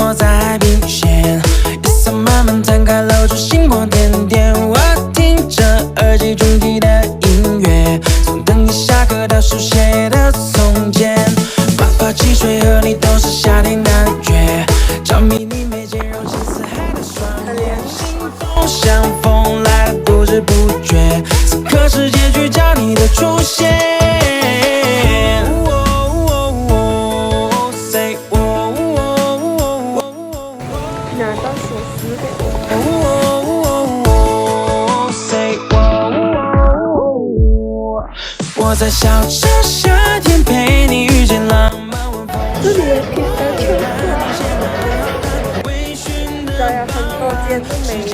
没在冰线，夜色慢慢摊开，露出星光点点。我听着耳机中听的音乐，从等你下课到书写的从前。爸爸汽水和你都是夏天感觉，着迷你眉间柔情似海的双眼，心动像风来的不知不觉，此刻是结局，叫你的出现。我在小城夏天陪你遇见浪漫晚风。这里有皮萨丘克，这样很多间都没有。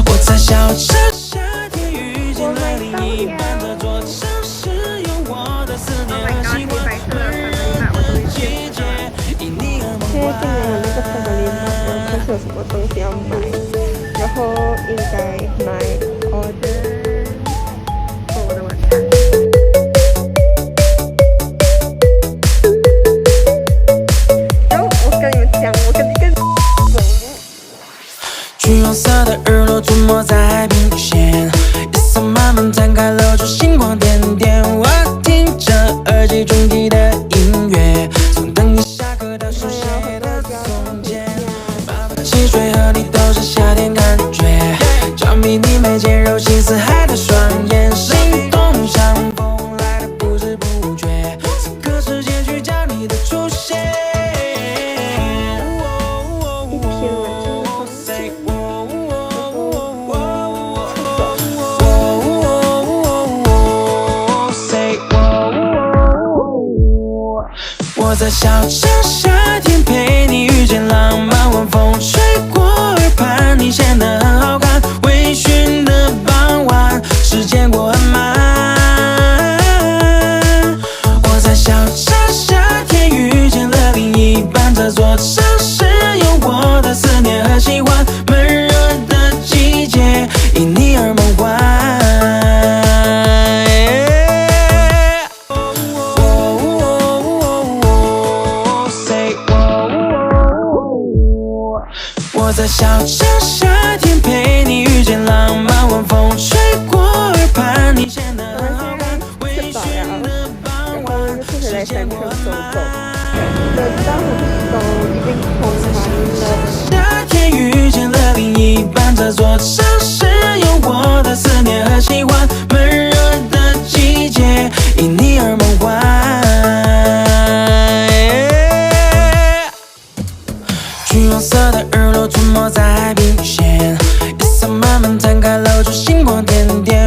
我在小城夏天遇见了另一半，这座城市有我的思念和希望。季节因你而梦幻。今年有那个巧克力嘛，看是有什么东西要买，然后应该买我的晚餐。然后我跟你们讲，我跟你更橘黄色的日落涂抹在海平线，夜色慢慢摊开，露出星光点点。我听着耳机中听的音乐，从等你下课到书写的从前。爸爸汽水和你都是夏天感觉，着迷你眉间柔情似海的双眼，心动像风来的不知不觉，此刻是结局，叫你的出现。我在小城夏天陪你遇见浪漫晚风吹过耳畔，你显得很好看。微醺的傍晚，时间过很慢。我在小城夏天遇见了另一半，这座城市有我的思念和喜欢。闷热的季节，因你而梦幻。我在小城夏天陪你遇见浪漫晚风吹过耳畔，你显得很好看。微醺的傍晚，时间过很慢。夏天遇见了另一半，这座城市有我的思念和喜欢。闷热的季节，因你而梦幻。橘黄色的日落涂抹在海平线，夜色慢慢摊开，露出星光点点。